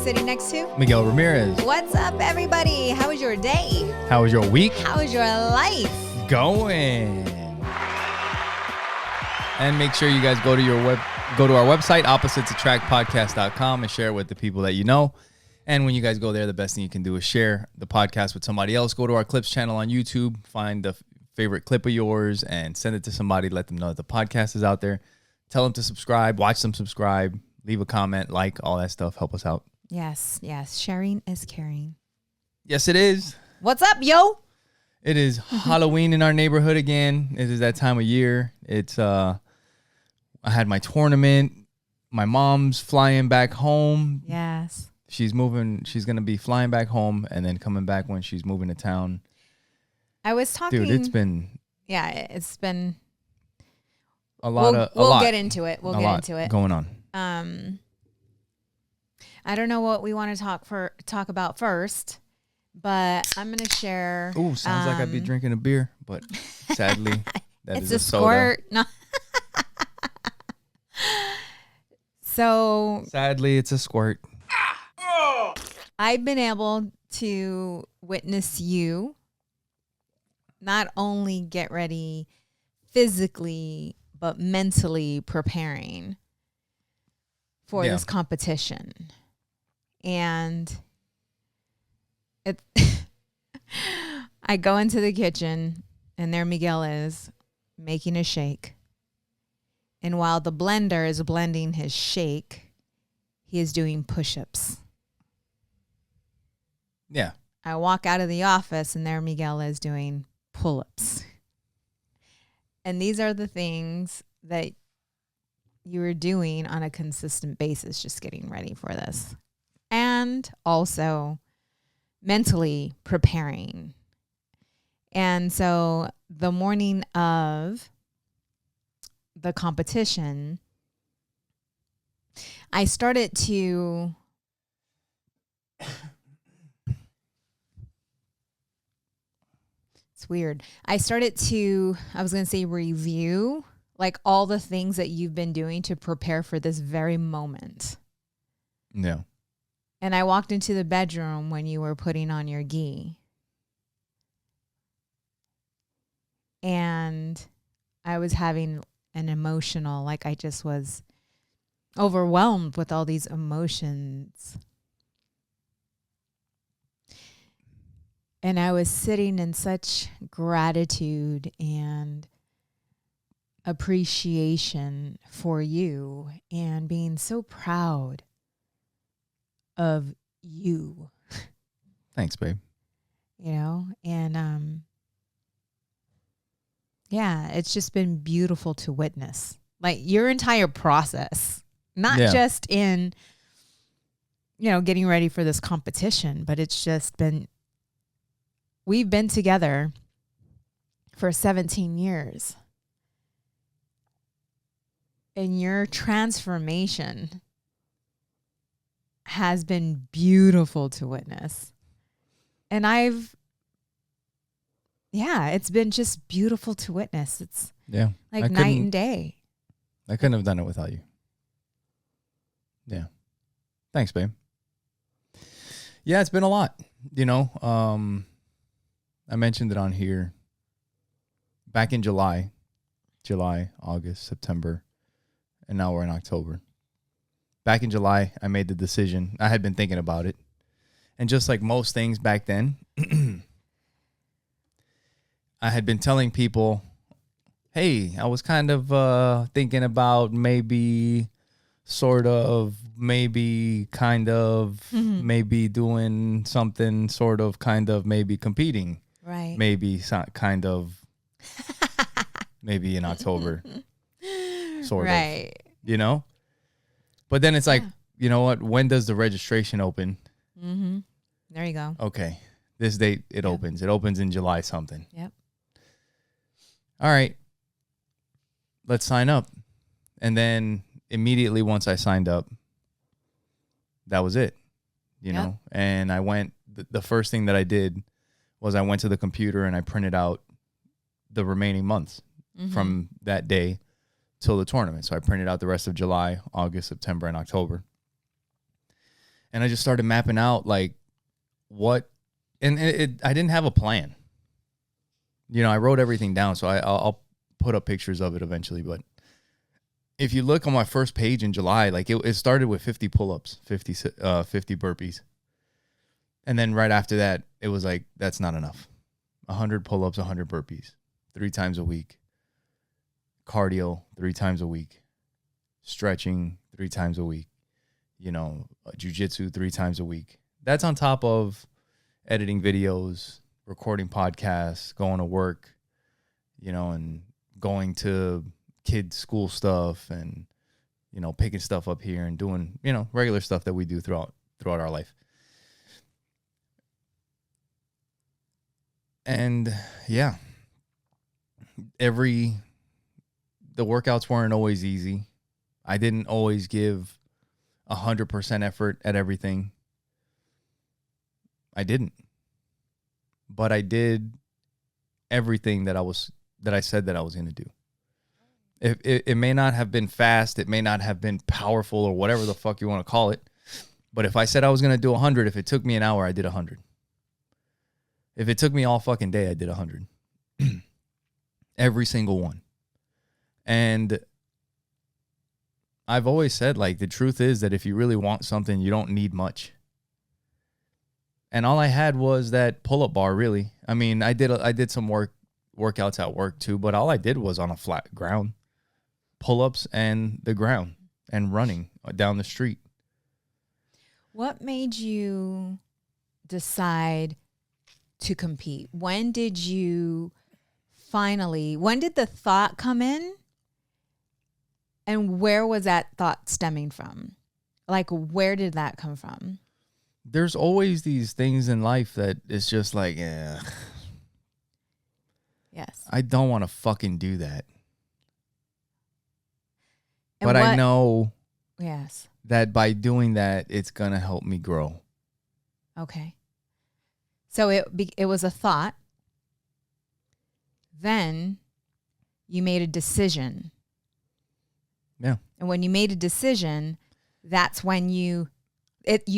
sitting next to Miguel Ramirez. What's up, everybody? How was your day? How was your week? How was your life? Going. And make sure you guys go to our website, oppositesattractpodcast.com, and share it with the people that you know. And when you guys go there, the best thing you can do is share the podcast with somebody else. Go to our clips channel on YouTube, find the favorite clip of yours, and send it to somebody. Let them know that the podcast is out there. Tell them to subscribe, watch them subscribe, leave a comment, like, all that stuff. Help us out. Yes. Sharing is caring. Yes, it is. What's up, yo? It is Halloween in our neighborhood again. It is that time of year. It's I had my tournament. My mom's flying back home. Yes. She's moving. She's going to be flying back home and then coming back when she's moving to town. I was talking. Dude, it's been. Yeah, it's been. We'll get into it. We'll get into it. Going on. I don't know what we want to talk about first, but I'm going to share. Ooh, sounds like I'd be drinking a beer, but sadly, that it's is a squirt. soda. No. So sadly, it's a squirt. I've been able to witness you not only get ready physically, but mentally preparing for this competition. And I go into the kitchen and there Miguel is making a shake. And while the blender is blending his shake, he is doing push-ups. Yeah. I walk out of the office and there Miguel is doing pull-ups. And these are the things that you were doing on a consistent basis, just getting ready for this. And also mentally preparing. And so the morning of the competition, I started to it's weird. I was going to say review, like all the things that you've been doing to prepare for this very moment. Yeah. And I walked into the bedroom when you were putting on your gi. And I was having an emotional, like I just was overwhelmed with all these emotions. And I was sitting in such gratitude and appreciation for you and being so proud of you. Thanks, babe. You know, and yeah, it's just been beautiful to witness. Like your entire process, not just in, getting ready for this competition, but it's just been, we've been together for 17 years. And your transformation has been beautiful to witness. And it's been just beautiful to witness. It's like night and day. I couldn't have done it without you. Yeah. Thanks, babe. Yeah, it's been a lot. I mentioned it on here back in July, August, September, and now we're in October. Back in July, I made the decision. I had been thinking about it. And just like most things back then, I had been telling people, hey, I was kind of thinking about maybe maybe doing something sort of kind of maybe competing. Right. Maybe kind of maybe in October. Sort of. But then it's like, you know what? When does the registration open? Mm-hmm. There you go. Okay. This date, it opens. It opens in July something. Yep. All right. Let's sign up. And then immediately once I signed up, that was it. You know? And I went, the first thing that I did was I went to the computer and I printed out the remaining months from that day till the tournament. So I printed out the rest of July, August, September, and October. And I just started mapping out like what, and I didn't have a plan. You know, I wrote everything down, so I'll put up pictures of it eventually. But if you look on my first page in July, like it started with 50 pull-ups, 50 burpees. And then right after that, it was like, that's not enough. 100 pull-ups, 100 burpees, 3 times a week. Cardio 3 times a week. Stretching 3 times a week. You know, jiu-jitsu 3 times a week. That's on top of editing videos, recording podcasts, going to work, you know, and going to kids' school stuff and, you know, picking stuff up here and doing, you know, regular stuff that we do throughout our life. And yeah, the workouts weren't always easy. I didn't always give 100% effort at everything. I didn't. But I did everything that I said that I was going to do. It may not have been fast, it may not have been powerful or whatever the fuck you want to call it. But if I said I was going to do 100, if it took me an hour, I did 100. If it took me all fucking day, I did 100. Every single one. And I've always said, like, the truth is that if you really want something, you don't need much. And all I had was that pull-up bar, really. I mean, I did some workouts at work too, but all I did was on a flat ground. Pull-ups and the ground and running down the street. What made you decide to compete? When did the thought come in? And where was that thought stemming from? Like, where did that come from? There's always these things in life that it's just like, Yes. I don't want to fucking do that. And but I know yes. that by doing that, it's going to help me grow. Okay. So it was a thought. Then you made a decision. Yeah. And when you made a decision, that's when you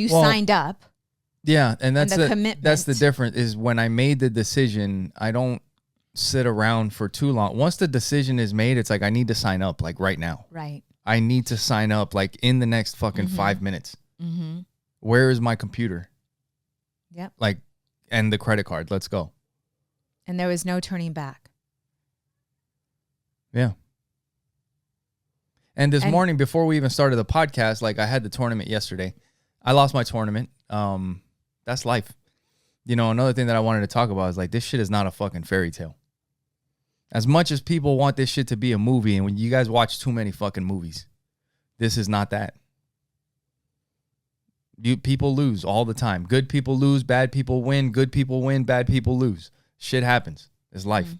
signed up. Yeah, and that's the commitment. That's the difference is when I made the decision, I don't sit around for too long. Once the decision is made, it's like I need to sign up like right now. Right. I need to sign up like in the next fucking 5 minutes. Mm-hmm. Where is my computer? Yep. Like, and the credit card. Let's go. And there was no turning back. Yeah. And this morning, before we even started the podcast, like I had the tournament yesterday. I lost my tournament. That's life. You know, another thing that I wanted to talk about is like, this shit is not a fucking fairy tale. As much as people want this shit to be a movie, and when you guys watch too many fucking movies, this is not that. People lose all the time. Good people lose, bad people win. Good people win, bad people lose. Shit happens. It's life. Mm-hmm.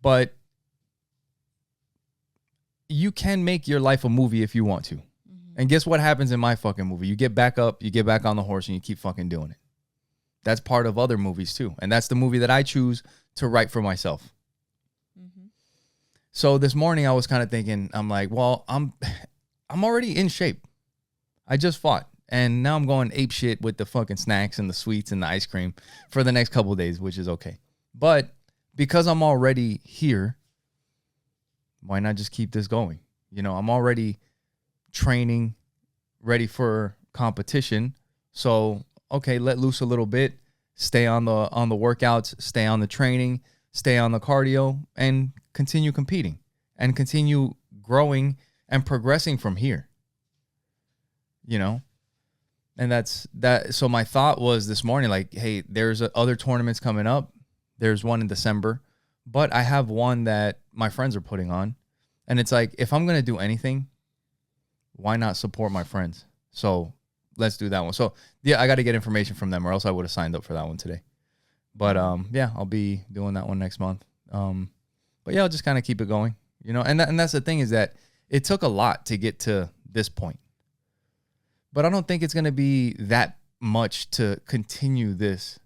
But you can make your life a movie if you want to. Mm-hmm. And guess what happens in my fucking movie? You get back up, you get back on the horse, and you keep fucking doing it. That's part of other movies too. And that's the movie that I choose to write for myself. Mm-hmm. So this morning I was kind of thinking, I'm like, well, I'm already in shape. I just fought. And now I'm going ape shit with the fucking snacks and the sweets and the ice cream for the next couple of days, which is okay. But because I'm already here, why not just keep this going? You know, I'm already training, ready for competition. So, okay, let loose a little bit, stay on the workouts, stay on the training, stay on the cardio, and continue competing and continue growing and progressing from here. You know? And that's that. So my thought was this morning, like, hey, there's other tournaments coming up. There's one in December, but I have one that my friends are putting on. And it's like, if I'm going to do anything, why not support my friends? So let's do that one. So yeah, I got to get information from them or else I would have signed up for that one today. But yeah, I'll be doing that one next month. But yeah, I'll just kind of keep it going, you know, and that's the thing is that it took a lot to get to this point. But I don't think it's going to be that much to continue this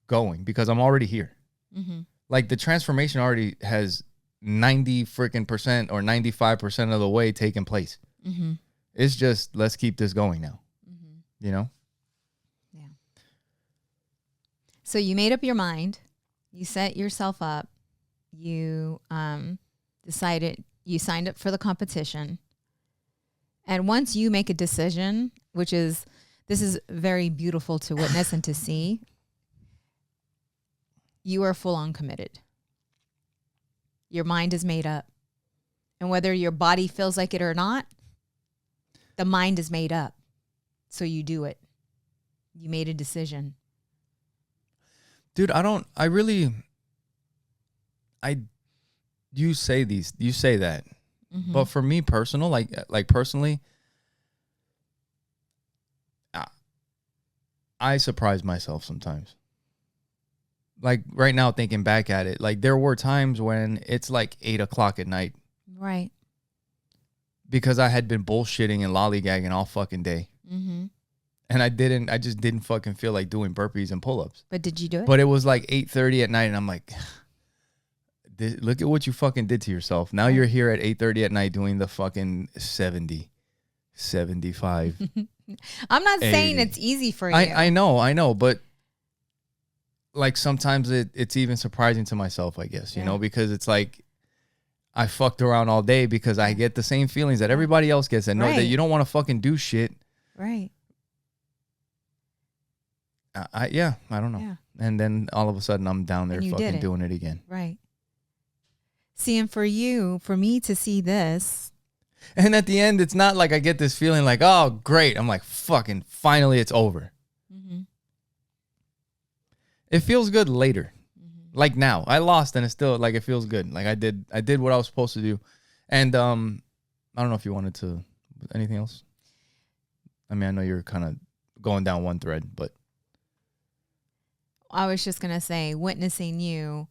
going because I'm already here. Mm-hmm. Like the transformation already has 90% or 95% of the way taken place. Mm-hmm. It's just, let's keep this going now. Mm-hmm. you know? Yeah. So you made up your mind. You set yourself up. You decided, you signed up for the competition. And once you make a decision, this is very beautiful to witness and to see, you are full on committed. Your mind is made up. And whether your body feels like it or not, the mind is made up. So you do it. You made a decision. Dude, you say that. Mm-hmm. But for me personally, I surprise myself sometimes. Like right now, thinking back at it, like there were times when it's like 8 o'clock at night. Right. Because I had been bullshitting and lollygagging all fucking day. Mm-hmm. And I just didn't fucking feel like doing burpees and pull-ups. But did you do it? But it was like 8:30 at night and I'm like, look at what you fucking did to yourself. Now you're here at 8:30 at night doing the fucking 70, 75. I'm not 80. saying it's easy for you. I know. But like sometimes it's even surprising to myself, I guess, you know, because it's like I fucked around all day because I get the same feelings that everybody else gets. And know that you don't want to fucking do shit. Right. I don't know. Yeah. And then all of a sudden I'm down there fucking doing it again. Right. See, and for me to see this. And at the end, it's not like I get this feeling like, oh, great. I'm like, fucking finally it's over. Mm-hmm. It feels good later. Mm-hmm. Like now. I lost and it's still like it feels good. Like I did what I was supposed to do. And I don't know if you wanted to anything else. I mean, I know you're kind of going down one thread, but I was just going to say, witnessing you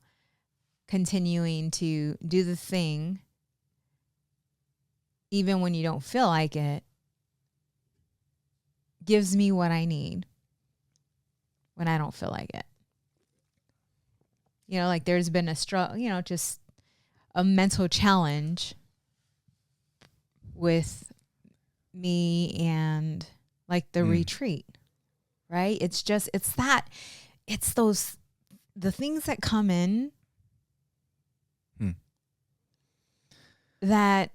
continuing to do the thing, even when you don't feel like it, gives me what I need when I don't feel like it. You know, like there's been a struggle, you know, just a mental challenge with me and like the retreat, right? It's the things that come in that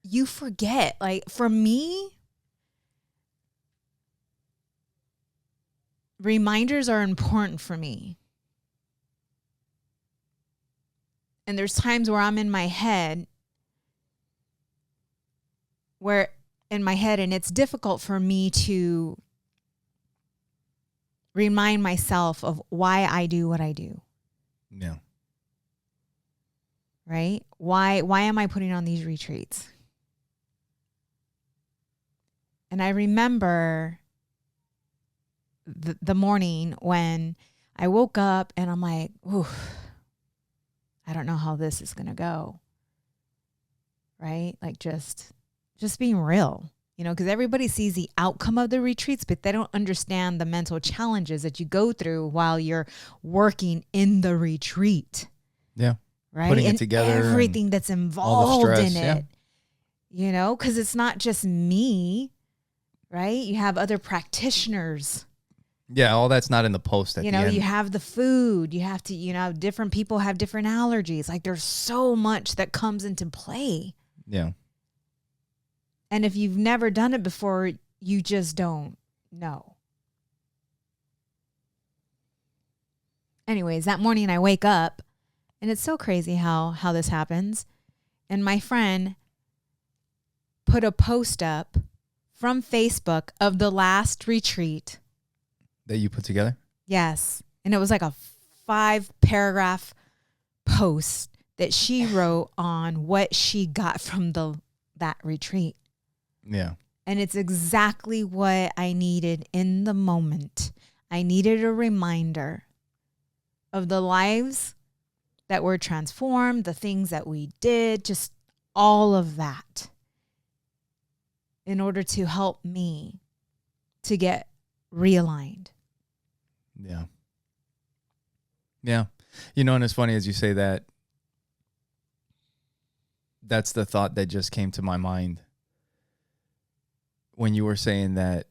you forget. Like for me, reminders are important for me. And there's times where I'm in my head and it's difficult for me to remind myself of why I do what I do. Yeah. Right? Why am I putting on these retreats? And I remember the morning when I woke up and I'm like, ooh, I don't know how this is going to go. Right? Like just being real, you know, because everybody sees the outcome of the retreats, but they don't understand the mental challenges that you go through while you're working in the retreat. Yeah. Right. Putting and it together. Everything that's involved stress, in it, you know, because it's not just me, right? You have other practitioners. Yeah. All that's not in the post at the end. You have the food, you have to, different people have different allergies. Like there's so much that comes into play. Yeah. And if you've never done it before, you just don't know. Anyways, that morning I wake up and it's so crazy how this happens. And my friend put a post up from Facebook of the last retreat. That you put together? Yes. And it was like a 5-paragraph post that she wrote on what she got from that retreat. Yeah. And it's exactly what I needed in the moment. I needed a reminder of the lives that were transformed, the things that we did, just all of that in order to help me to get realigned. Yeah. Yeah. And it's funny as you say that, that's the thought that just came to my mind when you were saying that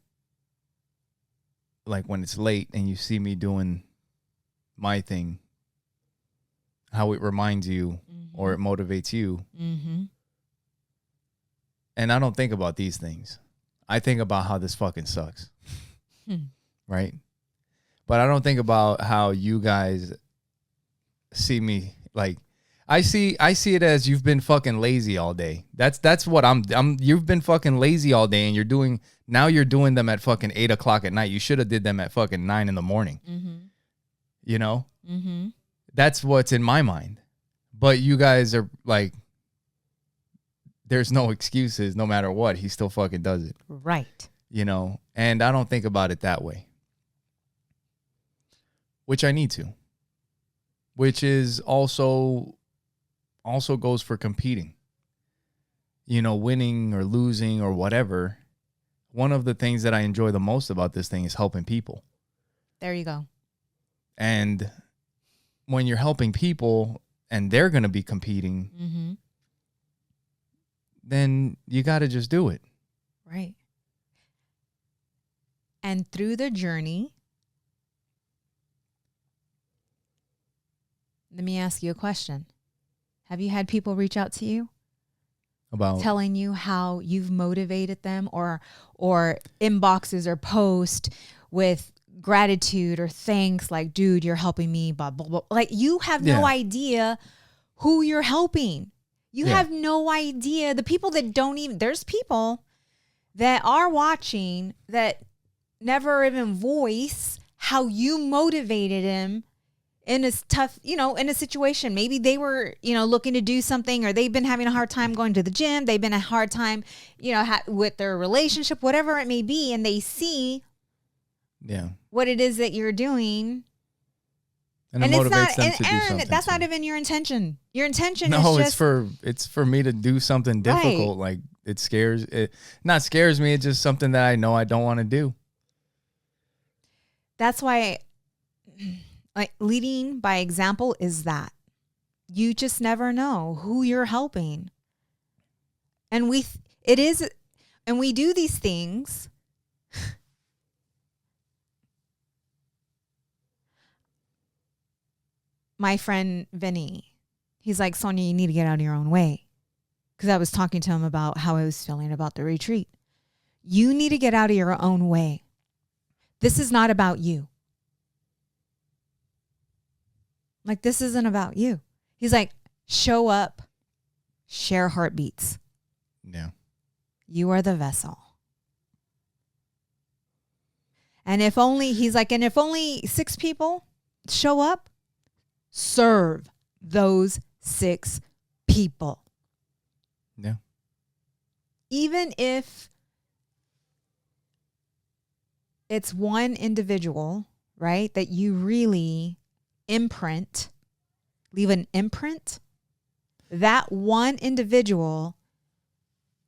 like when it's late and you see me doing my thing, how it reminds you or it motivates you. Mm-hmm. And I don't think about these things. I think about how this fucking sucks. Right? But I don't think about how you guys see me. Like, I see it as you've been fucking lazy all day. That's what I'm you've been fucking lazy all day, and you're doing them at fucking 8 o'clock at night. You should have did them at fucking 9 in the morning. Mm-hmm. You know? Mm-hmm. That's what's in my mind. But you guys are like, there's no excuses no matter what. He still fucking does it. Right. You know? And I don't think about it that way. Which I need to. Which is also goes for competing. You know, winning or losing or whatever. One of the things that I enjoy the most about this thing is helping people. There you go. And when you're helping people and they're going to be competing, then you got to just do it. Right. And through the journey, let me ask you a question. Have you had people reach out to you about telling you how you've motivated them, or inboxes or post with gratitude or thanks, like, dude, you're helping me, blah, blah, blah. Like, you have no idea who you're helping. You have no idea. The people that don't even, there's people that are watching that never even voice how you motivated them in a tough, in a situation. Maybe they were, looking to do something, or they've been having a hard time going to the gym. They've been a hard time, with their relationship, whatever it may be. And they see what it is that you're doing. And it motivates them to do something. That's not even your intention. Your intention is just... No, it's for me to do something difficult. Right. Like, it not scares me. It's just something that I know I don't want to do. That's why, like, leading by example is that. You just never know who you're helping. And we do these things. My friend Vinny, he's like, Sonja, you need to get out of your own way. Because I was talking to him about how I was feeling about the retreat. You need to get out of your own way. This is not about you. Like, this isn't about you. He's like, show up, share heartbeats. Yeah. You are the vessel. And if only 6 people show up, serve those 6 people. Yeah. Even if it's one individual, right, that you really leave an imprint, that one individual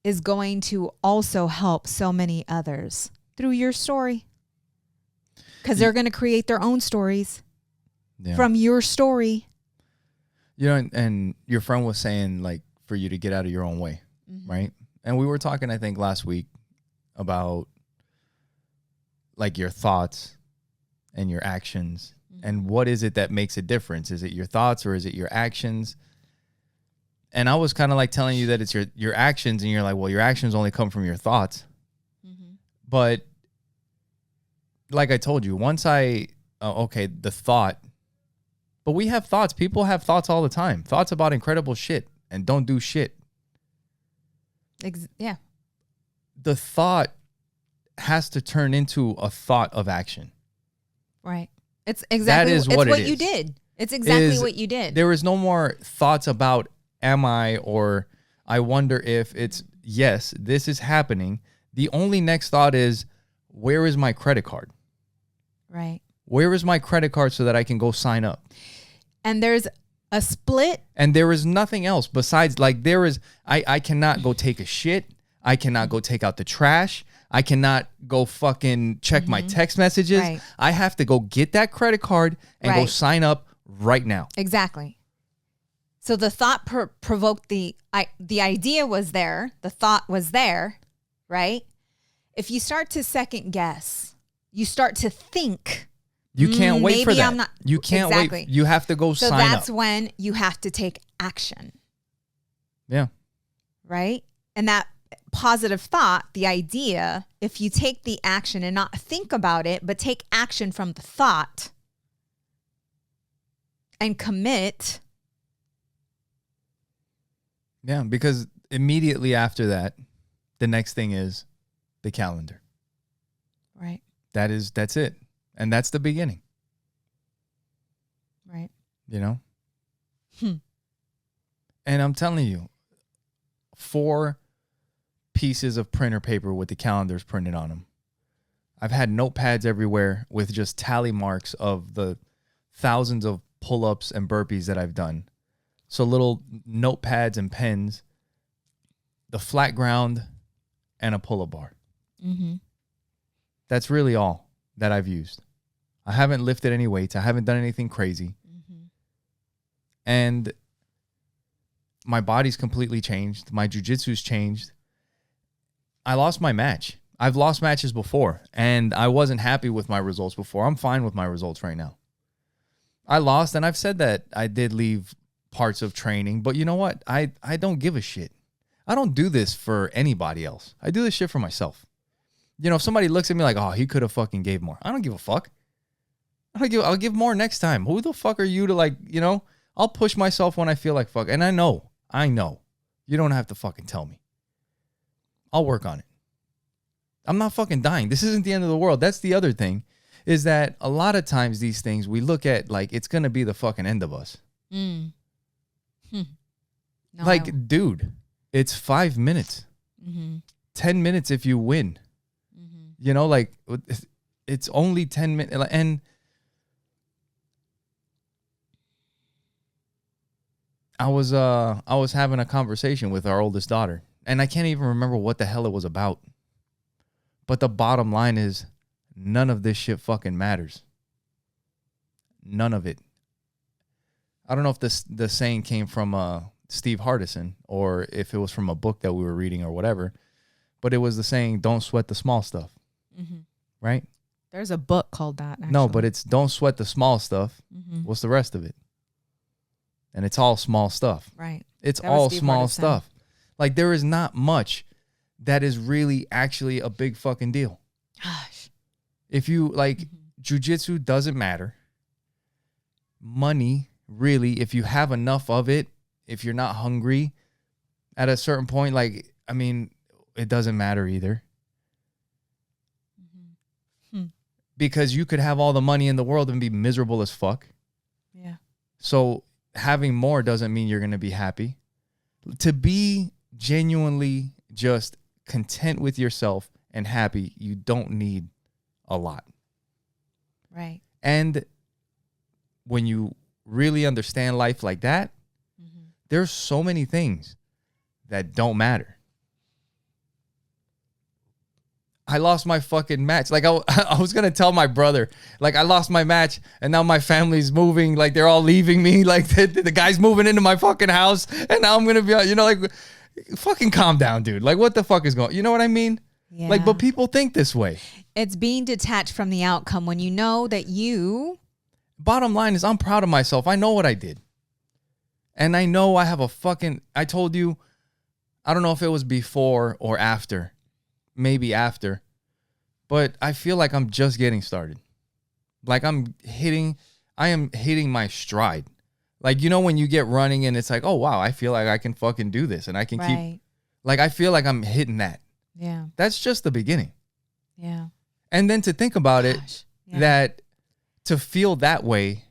is going to also help so many others through your story. Because they're going to create their own stories from your story. And your friend was saying, like, for you to get out of your own way, right? And we were talking, I think, last week about, like, your thoughts and your actions. And what is it that makes a difference? Is it your thoughts or is it your actions? And I was kind of like telling you that it's your actions, and you're like, well, your actions only come from your thoughts. But like I told you, once the thought, but we have thoughts. People have thoughts all the time. Thoughts about incredible shit and don't do shit. Yeah. The thought has to turn into a thought of action. Right. It's exactly what you did. It's exactly what you did. There is no more thoughts about am I, or I wonder if. It's yes, this is happening. The only next thought is, where is my credit card? Right. Where is my credit card so that I can go sign up? And there's a split. And there is nothing else besides, like, I cannot go take a shit. I cannot go take out the trash. I cannot go fucking check my text messages. Right. I have to go get that credit card and go sign up right now. Exactly. So the thought provoked the idea was there. The thought was there, right? If you start to second guess you start to think. You can't wait for maybe that. I'm not. You can't Exactly. wait. You have to go So sign that's up. when you have to take action. Yeah. Right? And that positive thought, the idea, if you take the action and not think about it, but take action from the thought and commit. Yeah, because immediately after that, the next thing is the calendar. Right. That's it. And that's the beginning. Right. You know? And I'm telling you, 4 pieces of printer paper with the calendars printed on them. I've had notepads everywhere with just tally marks of the thousands of pull-ups and burpees that I've done. So little notepads and pens, the flat ground, and a pull-up bar. Mm-hmm. That's really all that I've used. I haven't lifted any weights. I haven't done anything crazy. Mm-hmm. And my body's completely changed. My jiu-jitsu's changed. I lost my match. I've lost matches before, and I wasn't happy with my results before. I'm fine with my results right now. I lost, and I've said that I did leave parts of training, but you know what? I don't give a shit. I don't do this for anybody else. I do this shit for myself. You know, if somebody looks at me like, oh, he could have fucking gave more. I don't give a fuck. I'll give more next time. Who the fuck are you to, like, you know? I'll push myself when I feel like fuck. And I know. You don't have to fucking tell me. I'll work on it. I'm not fucking dying. This isn't the end of the world. That's the other thing, is that a lot of times these things we look at like it's going to be the fucking end of us. No, Like, dude, it's 5 minutes. 10 minutes if you win. You know, like, it's only 10 minutes. And I was having a conversation with our oldest daughter, and I can't even remember what the hell it was about. But the bottom line is, none of this shit fucking matters. None of it. I don't know if the saying came from Steve Hardison or if it was from a book that we were reading or whatever, but it was the saying, don't sweat the small stuff. Right? There's a book called that, actually. No, but it's don't sweat the small stuff. What's the rest of it? And it's all small stuff. Right. It's That was all Steve small Hardison. stuff. Like, there is not much that is really actually a big fucking deal. Gosh. If you, like, jiu-jitsu doesn't matter. Money, really, if you have enough of it, if you're not hungry at a certain point, like, I mean, it doesn't matter either. Because you could have all the money in the world and be miserable as fuck. Yeah. So having more doesn't mean you're going to be happy. To be genuinely just content with yourself and happy, you don't need a lot. Right. And when you really understand life like that, there's so many things that don't matter. I lost my fucking match. Like, I was going to tell my brother, like, I lost my match and now my family's moving. Like, they're all leaving me. Like, the guy's moving into my fucking house and now I'm going to be, you know, like, fucking calm down, dude. Like, what the fuck is going on? You know what I mean? Yeah. Like, but people think this way. It's being detached from the outcome when you know that you... Bottom line is, I'm proud of myself. I know what I did. And I know I have a fucking... I told you, I don't know if it was before or after. Maybe after. But I feel like I'm just getting started. Like, I am hitting my stride. Like, you know, when you get running and it's like, oh, wow, I feel like I can fucking do this. And I can keep... Like, I feel like I'm hitting that. Yeah. That's just the beginning. Yeah. And then to think about it, Yeah. that to feel that way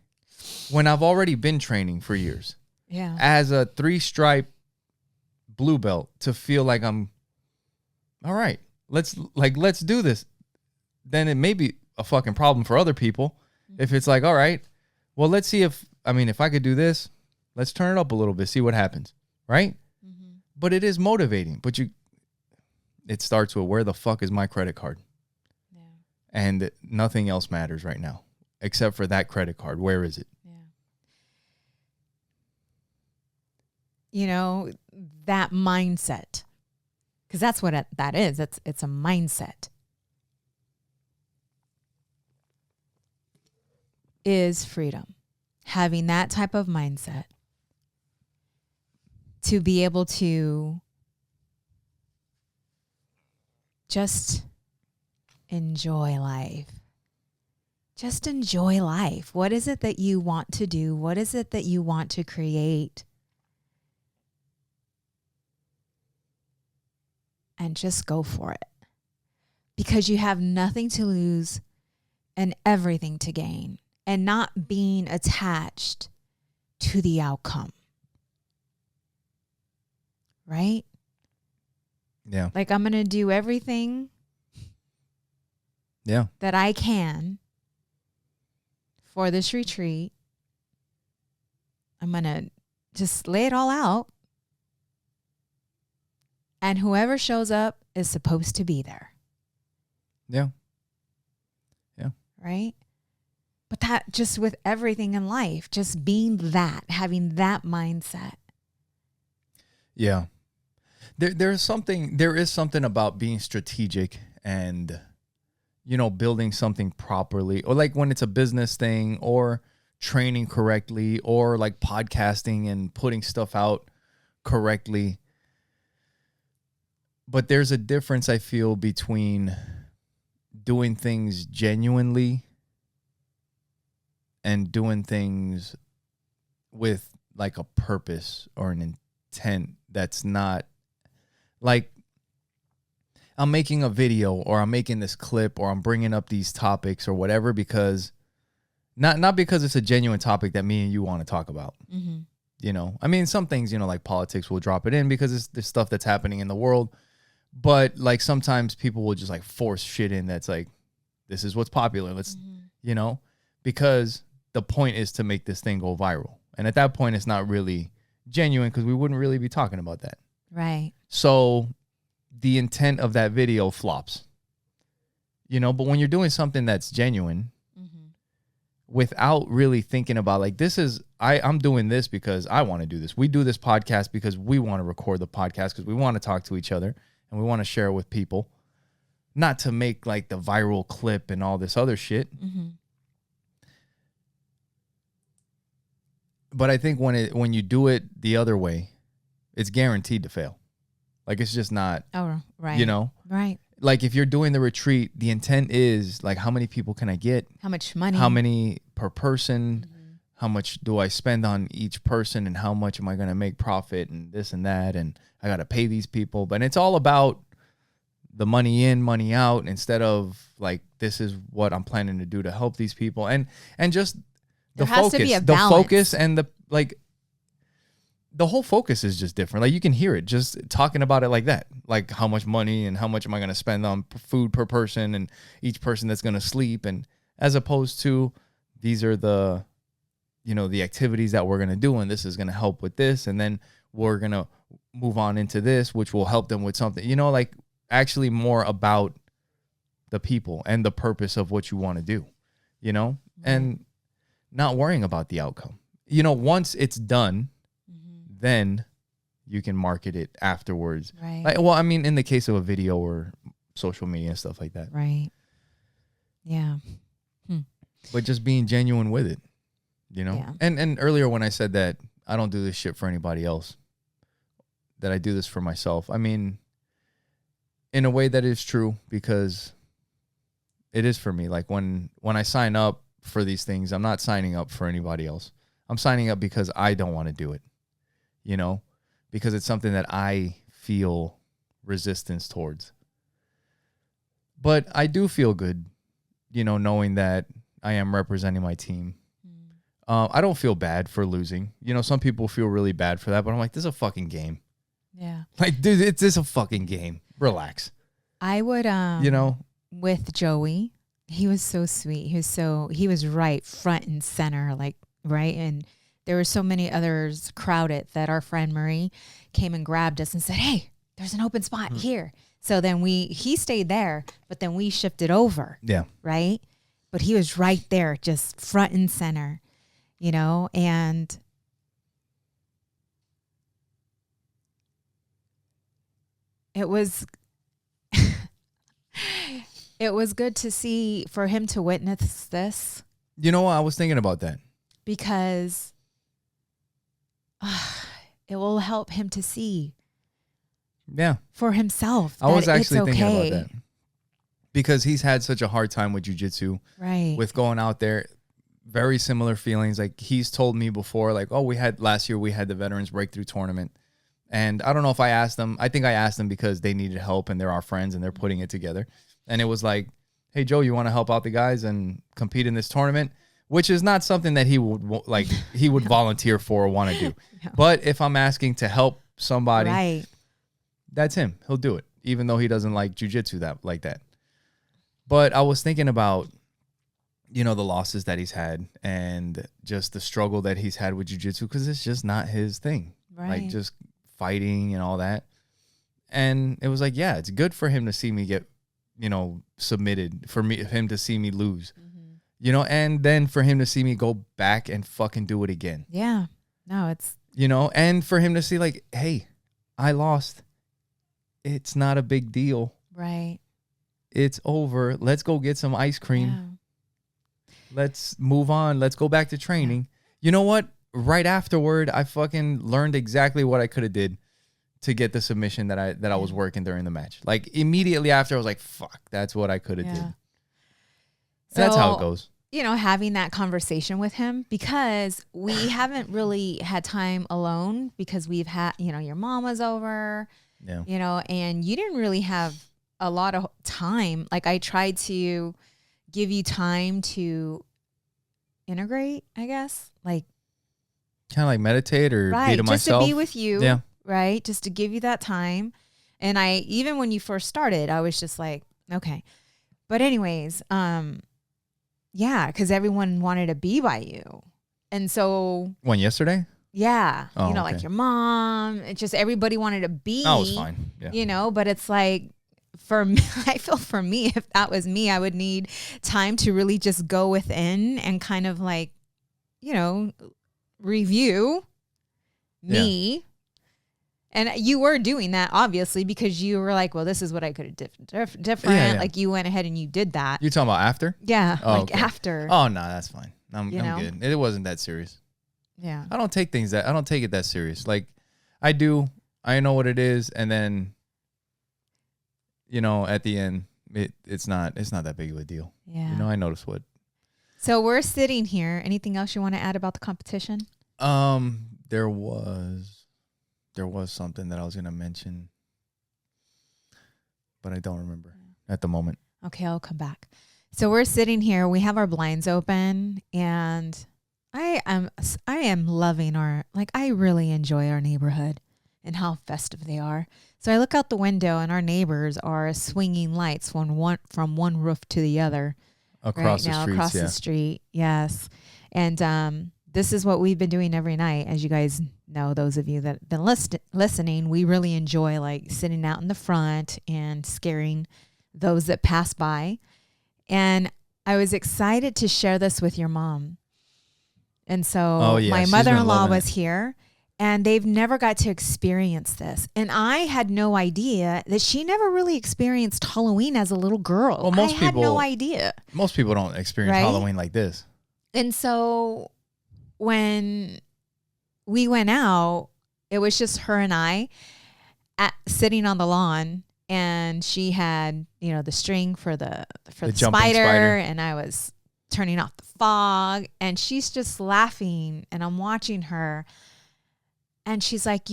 when I've already been training for years. Yeah. As a 3-stripe blue belt, to feel like I'm all right. Let's do this. Then it may be a fucking problem for other people. If it's like, all right, well, let's see if I could do this, let's turn it up a little bit, see what happens. Right? But it is motivating. But it starts with, where the fuck is my credit card? Yeah. And nothing else matters right now except for that credit card. Where is it? Yeah. You know, that mindset. Because that's what that is. It's a mindset. is freedom. Having that type of mindset to be able to just enjoy life. Just enjoy life. What is it that you want to do? What is it that you want to create? And just go for it. Because you have nothing to lose and everything to gain. And not being attached to the outcome. Right? Yeah. Like, I'm going to do everything that I can for this retreat. I'm going to just lay it all out. And whoever shows up is supposed to be there. Yeah. Yeah. Right? But that just with everything in life, just being that, having that mindset. Yeah. There is something about being strategic and, building something properly, or like when it's a business thing or training correctly or like podcasting and putting stuff out correctly. But there's a difference, I feel, between doing things genuinely and doing things with like a purpose or an intent that's not like I'm making a video or I'm making this clip or I'm bringing up these topics or whatever because not because it's a genuine topic that me and you want to talk about. Mm-hmm. I mean, some things, like politics, will drop it in because it's the stuff that's happening in the world. But like sometimes people will just like force shit in that's like, this is what's popular. Let's, because the point is to make this thing go viral. And at that point, it's not really genuine because we wouldn't really be talking about that. Right. So the intent of that video flops, but when you're doing something that's genuine without really thinking about like, I'm doing this because I want to do this. We do this podcast because we want to record the podcast because we want to talk to each other and we want to share it with people, not to make like the viral clip and all this other shit. Mm-hmm. But I think when you do it the other way, it's guaranteed to fail. Like, it's just not, right. Right. Like if you're doing the retreat, the intent is like, how many people can I get? How much money? How many per person? Mm-hmm. How much do I spend on each person? And how much am I going to make profit and this and that? And I got to pay these people. But it's all about the money in, money out, instead of like, this is what I'm planning to do to help these people. And just the focus and the like, the whole focus is just different. Like you can hear it just talking about it like that. Like how much money and how much am I going to spend on food per person and each person that's going to sleep. And as opposed to these are the, the activities that we're going to do. And this is going to help with this. And then we're going to move on into this, which will help them with something, like actually more about the people and the purpose of what you want to do, and not worrying about the outcome. Once it's done, then you can market it afterwards. Right. Like, well, I mean, in the case of a video or social media and stuff like that. Right. Yeah. But just being genuine with it, Yeah. And earlier when I said that I don't do this shit for anybody else, that I do this for myself. I mean, in a way that is true because it is for me. Like when I sign up for these things, I'm not signing up for anybody else. I'm signing up because I don't want to do it. Because it's something that I feel resistance towards. But I do feel good, knowing that I am representing my team. I don't feel bad for losing. Some people feel really bad for that, but I'm like, this is a fucking game. Yeah. Like, dude, it's just a fucking game. Relax. I would, with Joey, he was so sweet. He was right front and center, like, right. And there were so many others crowded that our friend Marie came and grabbed us and said, hey, there's an open spot here. So then he stayed there, but then we shifted over. Yeah. Right. But he was right there, just front and center, and it was, it was good to see for him to witness this You know what? I was thinking about that. because it will help him to see Yeah. for himself I was that actually it's thinking okay. about that. Because he's had such a hard time with jiu-jitsu, Right. with going out there. Very similar feelings. Like he's told me before, like, oh, last year we had the Veterans Breakthrough Tournament. And I don't know if I asked them. I think I asked them because they needed help and they're our friends and they're putting it together. And it was like, hey, Joe, you want to help out the guys and compete in this tournament? Which is not something that he would volunteer for or want to do. No. But if I'm asking to help somebody, Right. that's him. He'll do it, even though he doesn't like jiu-jitsu like that. But I was thinking about, the losses that he's had and just the struggle that he's had with jiu-jitsu, because it's just not his thing. Right. Like just fighting and all that. And it was like, yeah, it's good for him to see me get, submitted, for him to see me lose, and then for him to see me go back and fucking do it again. Yeah. No, it's, and for him to see like, hey, I lost. It's not a big deal. right. It's over. Let's go get some ice cream. Yeah. Let's move on. Let's go back to training. You know what? Right afterward, I fucking learned exactly what I could have did to get the submission that I was working during the match. Like immediately after, I was like, fuck, that's what I could have did. So, that's how it goes. Having that conversation with him, because we haven't really had time alone because we've had, your mom was over, Yeah. And you didn't really have a lot of time. Like I tried to give you time to integrate, I guess, like Kind of like meditate or be to just myself. to be with you. Yeah. Right. Just to give you that time. And even when you first started, I was just like, okay. But anyways, yeah, because everyone wanted to be by you. And so When, yesterday? yeah, Oh, like okay. your mom, it's just everybody wanted to be. Oh, it was fine. Yeah. But it's like for me, I feel for me, if that was me, I would need time to really just go within and kind of like, review me. And you were doing that obviously because you were like, well, this is what I could have different. Yeah. Like you went ahead and you did that. You talking about after? Yeah. Oh, like okay. after. Oh, no, that's fine. I'm good. It wasn't that serious. Yeah. I don't take it that serious. Like I do. I know what it is. And then, at the end, it's not that big of a deal. Yeah. I noticed what. So we're sitting here. Anything else you want to add about the competition? There was something that I was going to mention, but I don't remember at the moment. Okay, I'll come back. So we're sitting here. We have our blinds open, and I am loving I really enjoy our neighborhood and how festive they are. So I look out the window, and our neighbors are swinging lights from one roof to the other. Across the street. Yes. And this is what we've been doing every night. As you guys know, those of you that have been listening, we really enjoy like sitting out in the front and scaring those that pass by. And I was excited to share this with your mom. And so my mother-in-law was here, and they've never got to experience this. And I had no idea that she never really experienced Halloween as a little girl. Well, I had no idea. Most people don't experience Halloween like this. And so when we went out, it was just her and I sitting on the lawn, and she had, the string for the spider, and I was turning off the fog, and she's just laughing, and I'm watching her, and she's like,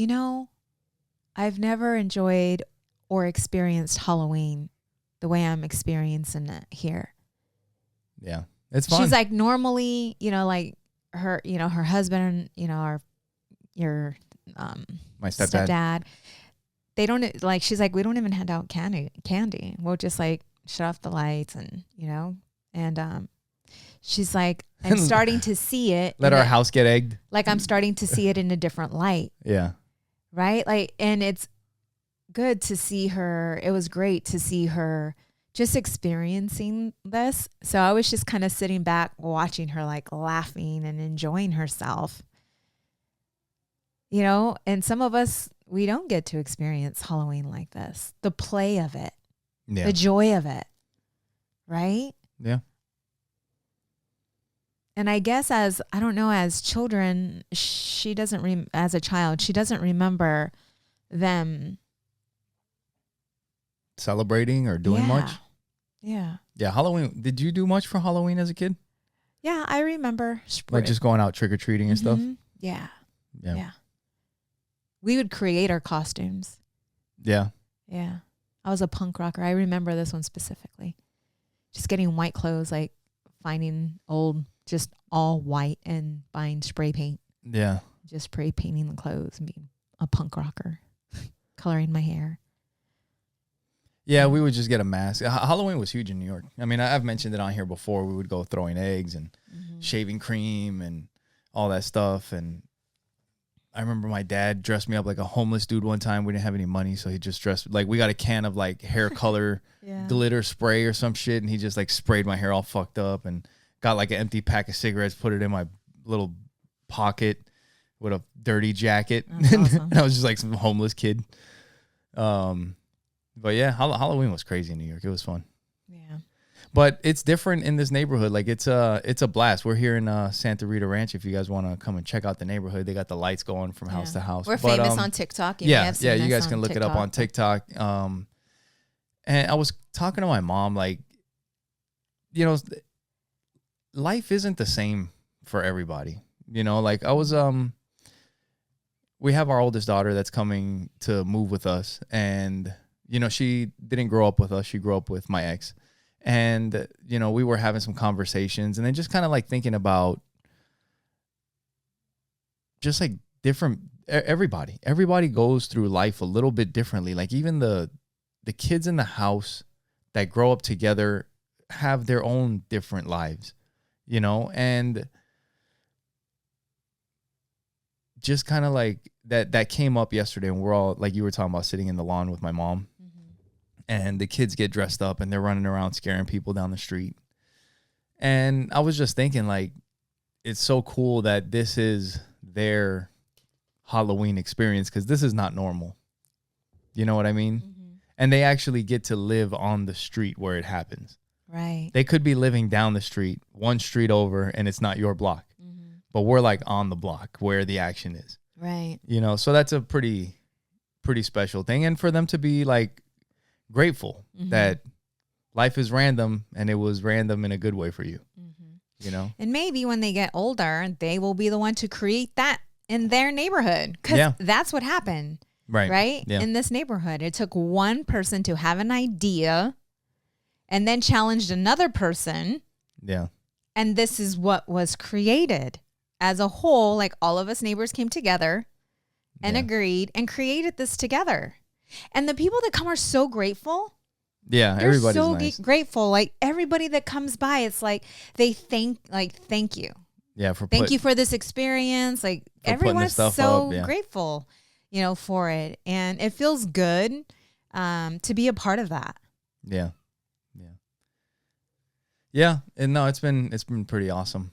I've never enjoyed or experienced Halloween the way I'm experiencing it here. Yeah. It's fun. She's like, normally, like her, her husband, my stepdad, they don't like, she's like, we don't even hand out candy. We'll just like shut off the lights and, and she's like, I'm starting to see it. Let our house get egged. Like I'm starting to see it in a different light. Yeah. Right. Like, and it's good to see her. It was great to see her just experiencing this. So I was just kind of sitting back watching her, like laughing and enjoying herself. And some of us, we don't get to experience Halloween like this. The play of it, the joy of it, right? Yeah. And I guess as children, as a child, she doesn't remember them celebrating or doing much. Yeah. Yeah. Halloween. Did you do much for Halloween as a kid? Yeah, I remember. Like just going out trick or treating and stuff. Yeah. We would create our costumes. Yeah. Yeah. I was a punk rocker. I remember this one specifically. Just getting white clothes, like finding old, just all white and buying spray paint. Yeah. Just spray painting the clothes and being a punk rocker, coloring my hair. Yeah, we would just get a mask. Halloween was huge in New York. I mean, I've mentioned it on here before. We would go throwing eggs and shaving cream and all that stuff. And I remember my dad dressed me up like a homeless dude one time. We didn't have any money, so he just dressed like we got a can of like hair color glitter spray or some shit, and he just like sprayed my hair all fucked up and got like an empty pack of cigarettes, put it in my little pocket with a dirty jacket. Awesome. And I was just like some homeless kid. But yeah, Halloween was crazy in New York. It was fun. Yeah. But it's different in this neighborhood. Like it's a blast. We're here in Santa Rita Ranch. If you guys want to come and check out the neighborhood, they got the lights going from house to house. We're famous on TikTok. You guys can look it up on TikTok. And I was talking to my mom, like, you know, life isn't the same for everybody. You know, like I was we have our oldest daughter that's coming to move with us, and you know, she didn't grow up with us. She grew up with my ex. And, you know, we were having some conversations and then just kind of like thinking about just like different, everybody goes through life a little bit differently. Like even the kids in the house that grow up together have their own different lives, you know, and just kind of like that came up yesterday when we're all, like you were talking about, sitting in the lawn with my mom. And the kids get dressed up and they're running around scaring people down the street. And I was just thinking, like, it's so cool that this is their Halloween experience because this is not normal. You know what I mean? And they actually get to live on the street where it happens. Right. They could be living down the street, one street over, and it's not your block. But we're like on the block where the action is. Right. You know, so that's a pretty special thing. And for them to be like, grateful that life is random and it was random in a good way for you, you know? And maybe when they get older, they will be the one to create that in their neighborhood because that's what happened. Right? Yeah. In this neighborhood, it took one person to have an idea and then challenged another person. Yeah. And this is what was created as a whole. Like all of us neighbors came together and agreed and created this together. And the people that come are so grateful. Yeah, they're everybody's so nice. Grateful. Like everybody that comes by, it's like they thank you. Yeah, thank you for this experience. Like everyone's so grateful, you know, for it, and it feels good to be a part of that. Yeah, yeah. And no, it's been pretty awesome.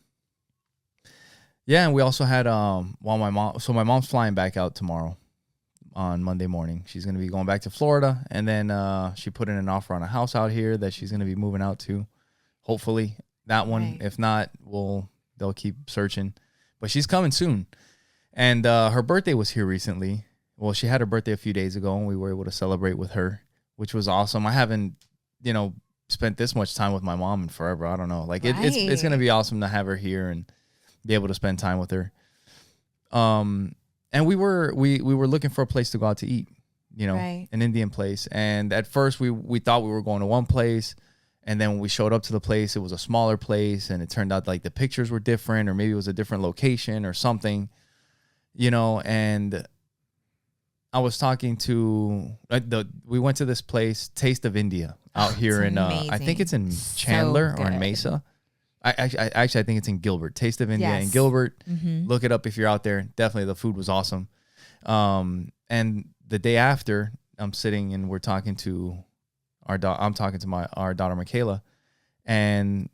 Yeah, and we also had my mom's flying back out tomorrow. On Monday morning, she's going to be going back to Florida, and then she put in an offer on a house out here that she's going to be moving out to. Hopefully that one. Right. If not, they'll keep searching. But she's coming soon, and her birthday was here recently. Well, she had her birthday a few days ago, and we were able to celebrate with her, which was awesome. I haven't, you know, spent this much time with my mom in forever. I don't know, like it's going to be awesome to have her here and be able to spend time with her. And we were looking for a place to go out to eat, you know, an Indian place. And at first we thought we were going to one place. And then when we showed up to the place, it was a smaller place. And it turned out like the pictures were different, or maybe it was a different location or something, you know. And I was talking to we went to this place, Taste of India, out here in, I think it's in Chandler or in Mesa. I think it's in Gilbert. Taste of India in Gilbert. Look it up if you're out there. Definitely, the food was awesome. And the day after, I'm sitting and we're talking to our daughter Michaela, and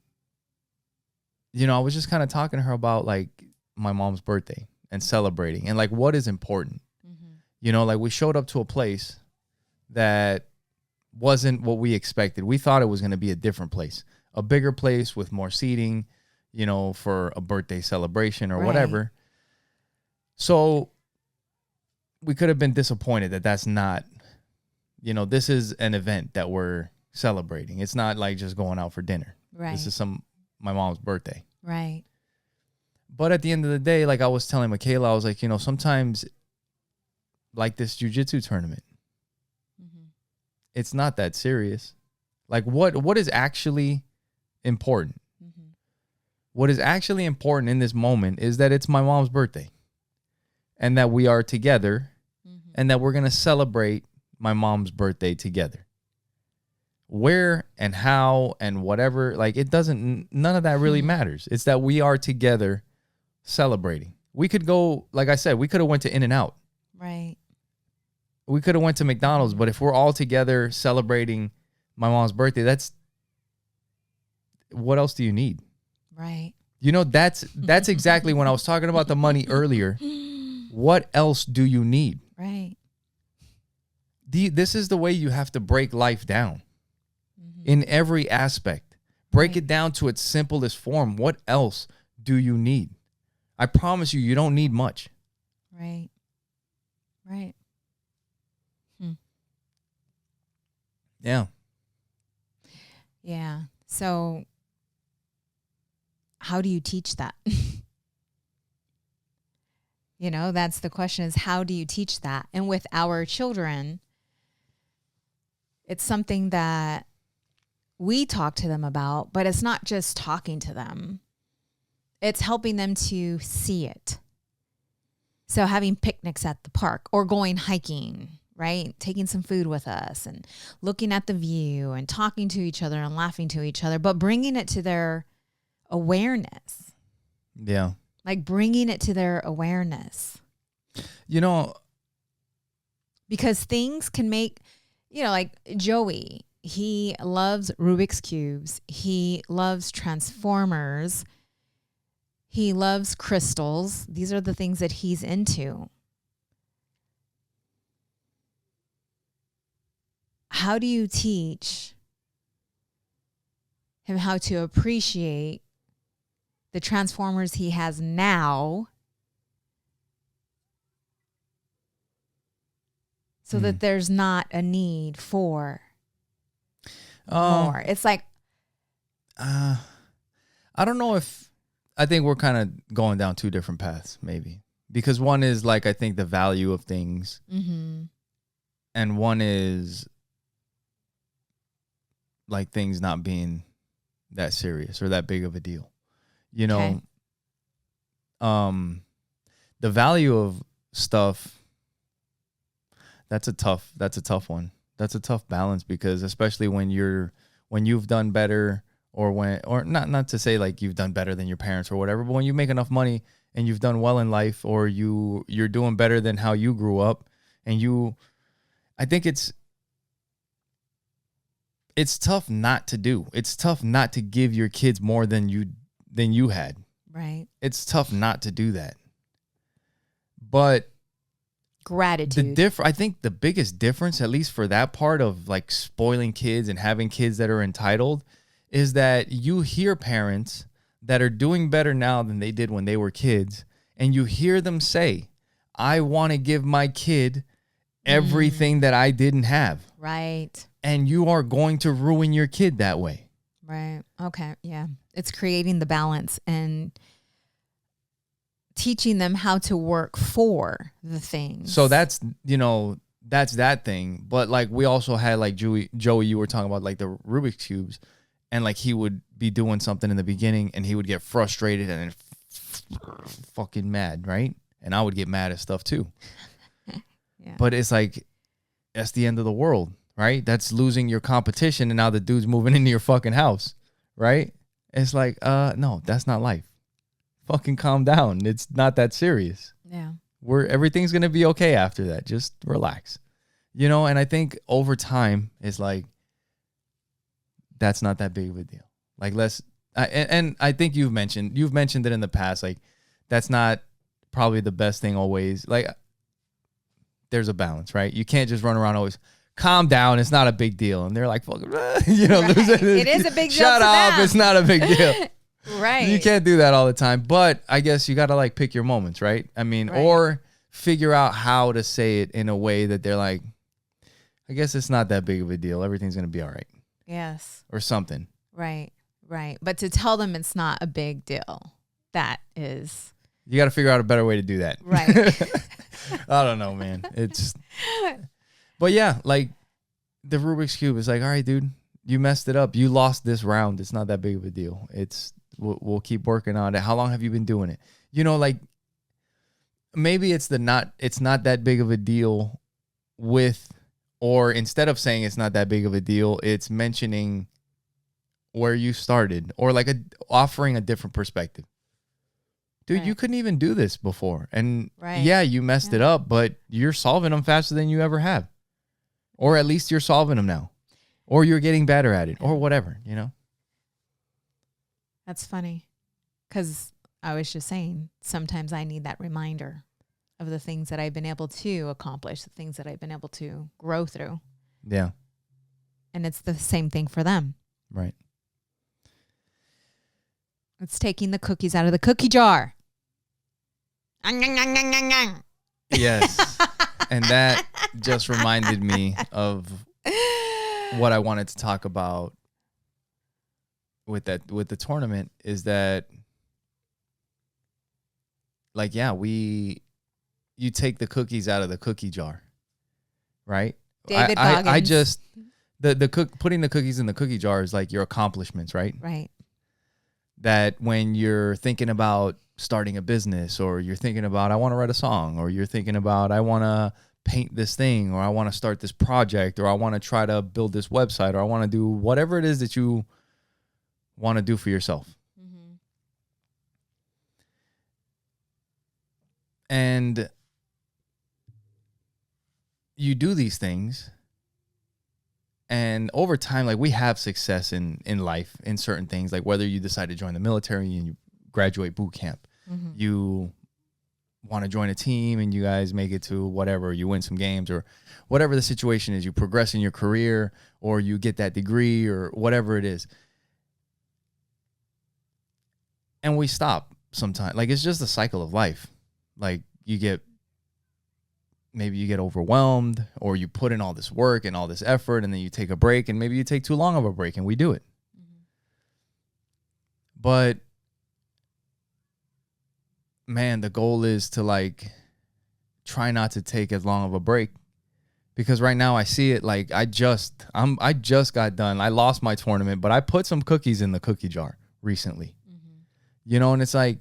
you know, I was just kind of talking to her about like my mom's birthday and celebrating and like what is important. You know, like we showed up to a place that wasn't what we expected. We thought it was going to be a different place. A bigger place with more seating, for a birthday celebration or Right. whatever. So we could have been disappointed that that's not, this is an event that we're celebrating. It's not like just going out for dinner. Right. This is my mom's birthday. Right. But at the end of the day, like I was telling Michaela, I was like, sometimes like this jiu-jitsu tournament, it's not that serious. Like what is actually important? What is actually important in this moment is that it's my mom's birthday and that we are together and that we're going to celebrate my mom's birthday together. Where and how and whatever, like none of that really matters. It's that we are together celebrating. We could go, like I said, we could have went to In-N-Out. Right. We could have went to McDonald's, but if we're all together celebrating my mom's birthday, what else do you need? Right. That's exactly when I was talking about the money earlier. What else do you need? Right. This is the way you have to break life down in every aspect. Break it down to its simplest form. What else do you need? I promise you don't need much. Right. Right. Yeah. Yeah. So how do you teach that? That's the question, is how do you teach that? And with our children, it's something that we talk to them about, but it's not just talking to them. It's helping them to see it. So having picnics at the park or going hiking, right? Taking some food with us and looking at the view and talking to each other and laughing to each other, but bringing it to their awareness. Yeah. Like bringing it to their awareness. Because things can make, like Joey, he loves Rubik's Cubes. He loves Transformers. He loves crystals. These are the things that he's into. How do you teach him how to appreciate the Transformers he has now so that there's not a need for more? It's like, I don't know I think we're kind of going down two different paths, maybe. Because one is like, I think the value of things. And one is like things not being that serious or that big of a deal. Okay. The value of stuff, that's a tough one. That's a tough balance, because especially when you've done better, or not to say like you've done better than your parents or whatever, but when you make enough money and you've done well in life, or you're doing better than how you grew up, and I think it's tough not to do. It's tough not to give your kids more than you had. right. It's tough not to do that. But Gratitude. I think the biggest difference, at least for that part of like spoiling kids and having kids that are entitled, is that you hear parents that are doing better now than they did when they were kids, and you hear them say, I want to give my kid everything that I didn't have. Right. And you are going to ruin your kid that way. Right. Okay. Yeah. It's creating the balance and teaching them how to work for the things. So that's that thing. But like we also had like Joey, you were talking about like the Rubik's Cubes, and like he would be doing something in the beginning and he would get frustrated and fucking mad, right? And I would get mad at stuff too. Yeah. But it's like, that's the end of the world, right? That's losing your competition, and now the dude's moving into your fucking house, right? It's like, no, that's not life. Fucking calm down. It's not that serious. Yeah. Everything's gonna be okay after that. Just relax, And I think over time, it's like, that's not that big of a deal. Like and I think you've mentioned it in the past. Like, that's not probably the best thing always. Like, there's a balance, right? You can't just run around always. Calm down. It's not a big deal. And they're like, fucking, Right. It is a big deal. Shut up. It's not a big deal. Right. You can't do that all the time. But I guess you got to like pick your moments, right? I mean, Right. or figure out how to say it in a way that they're like, I guess it's not that big of a deal. Everything's going to be all right. Yes. Or something. Right. Right. But to tell them it's not a big deal, that is. You got to figure out a better way to do that. Right. I don't know, man. But yeah, like the Rubik's Cube is like, all right, dude, you messed it up. You lost this round. It's not that big of a deal. We'll keep working on it. How long have you been doing it? You know, like maybe it's not that big of a deal or instead of saying it's not that big of a deal, it's mentioning where you started or like offering a different perspective. Dude, Right. you couldn't even do this before. And Right. yeah, you messed it up, but you're solving them faster than you ever have. Or at least you're solving them now. Or you're getting better at it or whatever, you know? That's funny. Because I was just saying, sometimes I need that reminder of the things that I've been able to accomplish, the things that I've been able to grow through. Yeah. And it's the same thing for them. Right. It's taking the cookies out of the cookie jar. Yes. And that just reminded me of what I wanted to talk about with the tournament is that like, yeah, you take the cookies out of the cookie jar, right? David Goggins. I just putting the cookies in the cookie jar is like your accomplishments, right? Right. That when you're thinking about starting a business or you're thinking about I want to write a song or you're thinking about I want to paint this thing or I want to start this project or I want to try to build this website or I want to do whatever it is that you want to do for yourself. Mm-hmm. And you do these things and over time, like we have success in life in certain things, like whether you decide to join the military and you graduate boot camp, Mm-hmm. you want to join a team and you guys make it to whatever, you win some games or whatever the situation is, you progress in your career or you get that degree or whatever it is. And we stop sometimes. Like it's just a cycle of life. Like maybe you get overwhelmed or you put in all this work and all this effort and then you take a break and maybe you take too long of a break and we do it. Mm-hmm. But man, the goal is to like try not to take as long of a break because right now I see it like I just got done. I lost my tournament, but I put some cookies in the cookie jar recently. Mm-hmm. You know, and it's like,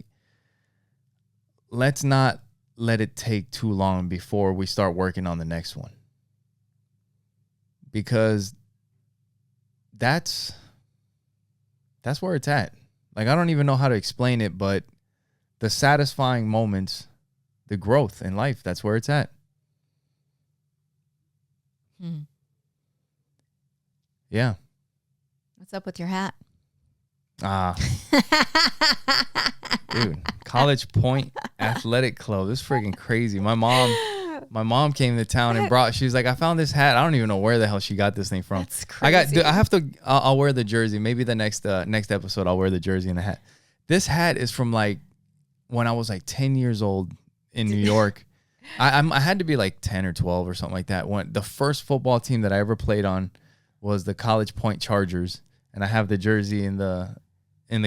let's not let it take too long before we start working on the next one. Because that's where it's at. Like, I don't even know how to explain it, but the satisfying moments, the growth in life, that's where it's at. Mm-hmm. Yeah. What's up with your hat? Dude, College Point Athletic Club. This is freaking crazy. My mom came to town and she was like, I found this hat. I don't even know where the hell she got this thing from. That's crazy. I'll wear the jersey. Maybe the next episode I'll wear the jersey and the hat. This hat is from like when I was like 10 years old in New York. I had to be like 10 or 12 or something like that. When the first football team that I ever played on was the College Point Chargers, and I have the jersey in the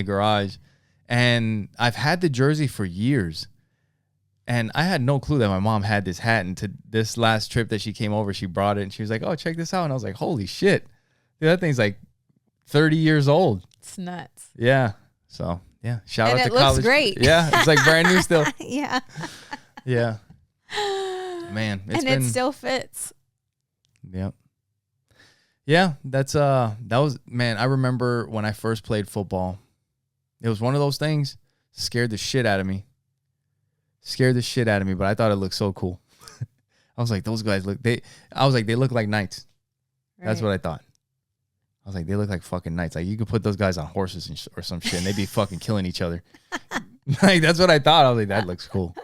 garage. And I've had the jersey for years. And I had no clue that my mom had this hat. And to this last trip that she came over, she brought it and she was like, oh, check this out. And I was like, holy shit. Dude, that thing's like 30 years old. It's nuts. Yeah. So, yeah. Shout And out it to looks College. great. Yeah. It's like brand new still. Yeah. Yeah. Man. It still fits. Yep. Yeah. That was, man, I remember when I first played football. It was one of those things, scared the shit out of me. But I thought it looked so cool. I was like, those guys they look like knights. Right. That's what I thought. I was like, they look like fucking knights. Like, you could put those guys on horses or some shit, and they'd be fucking killing each other. Like, that's what I thought. I was like, that looks cool.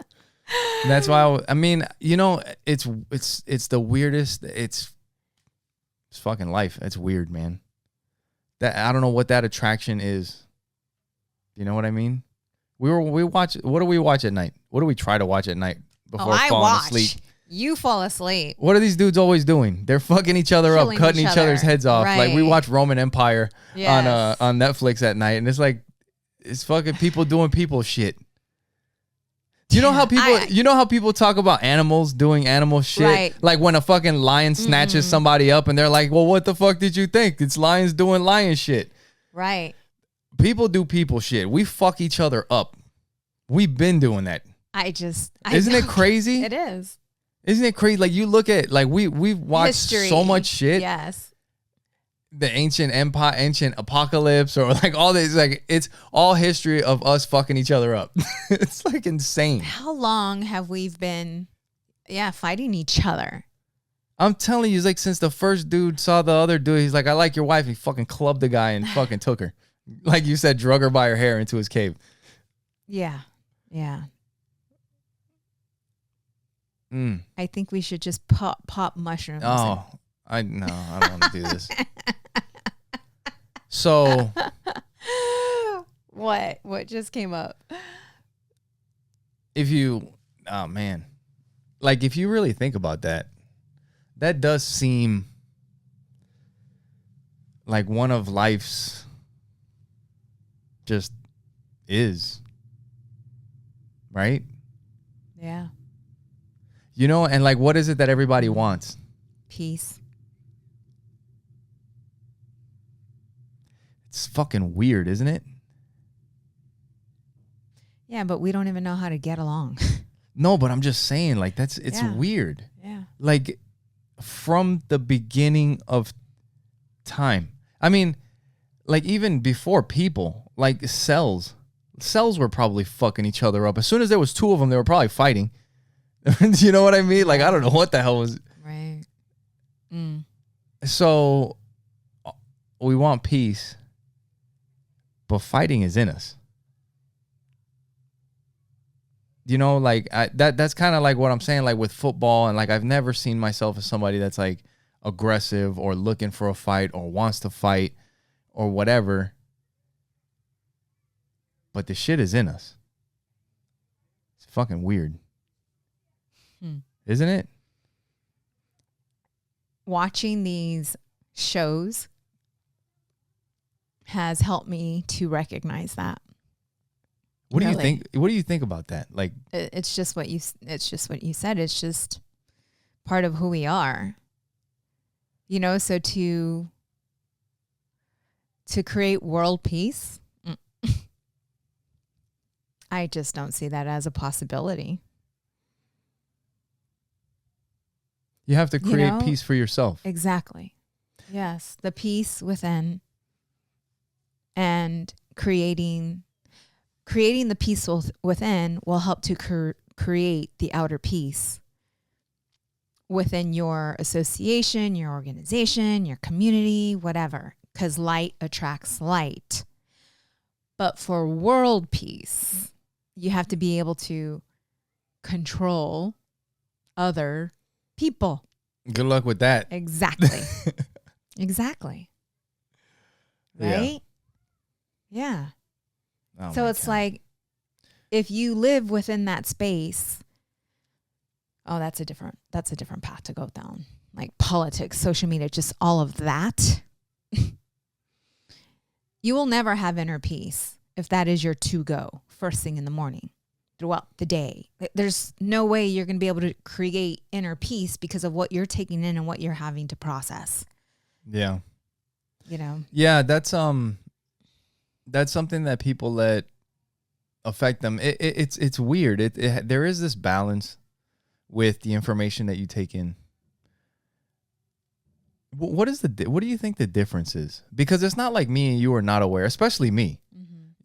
And that's why I mean, you know, it's the weirdest. It's fucking life. It's weird, man. That I don't know what that attraction is You know what I mean? We watch. What do we watch at night? What do we try to watch at night before I falling watch. asleep? You fall asleep. What are these dudes always doing? They're fucking each other Killing up, cutting each each other's other. heads off. Like we Right. watch Roman Empire Yes. on Netflix at night, and it's like it's fucking people doing people shit. You know how people talk about animals doing animal shit? Right. Like when a fucking lion snatches somebody up and they're like, well, what the fuck did you think? It's lions doing lion shit. Right. People do people shit. We fuck each other up. We've been doing that. Isn't it crazy? It is. Isn't it crazy? Like you look at like we've watched History. so much shit. Yes. The ancient empire, ancient apocalypse, or like all this, like it's all history of us fucking each other up. It's like insane. How long have we been, fighting each other? I'm telling you, it's like since the first dude saw the other dude, he's like, I like your wife. He fucking clubbed the guy and fucking took her. Like you said, drug her by her hair into his cave. Yeah. Yeah. Mm. I think we should just pop mushrooms. Oh, I don't want to do this. So What just came up? if you really think about that, that does seem like one of life's just is, right? Yeah. You know, and like what is it that everybody wants? Peace. It's fucking weird, isn't it? Yeah, but we don't even know how to get along. No, but I'm just saying, like it's Yeah. weird. Yeah. Like from the beginning of time. I mean, like even before people, like cells were probably fucking each other up. As soon as there was two of them, they were probably fighting. You know what I mean? Like I don't know what the hell was. Right. Mm. So we want peace, but fighting is in us. You know, like that's kind of like what I'm saying, like with football, and like I've never seen myself as somebody that's like aggressive or looking for a fight or wants to fight or whatever. But the shit is in us. It's fucking weird. Isn't it? Watching these shows has helped me to recognize that. What do you Really. think? What do you think about that? Like, It's just what you said. It's just part of who we are. You know, so to create world peace, I just don't see that as a possibility. you have to You create know? peace for yourself. Exactly. Yes, the peace within, and creating the peace within will help to create the outer peace within your association, your organization, your community, whatever, because light attracts light. But for world peace, you have to be able to control other people. Good luck with that. Exactly. Exactly. Yeah. Right? Yeah. Oh So my it's God. like, if you live within that space, that's a different path to go down. Like politics, social media, just all of that. You will never have inner peace if that is your to go first thing in the morning throughout the day. There's no way you're going to be able to create inner peace because of what you're taking in and what you're having to process. Yeah. You know? Yeah, that's something that people let affect them. It's weird. There is this balance with the information that you take in. What do you think the difference is? Because it's not like me and you are not aware, especially me.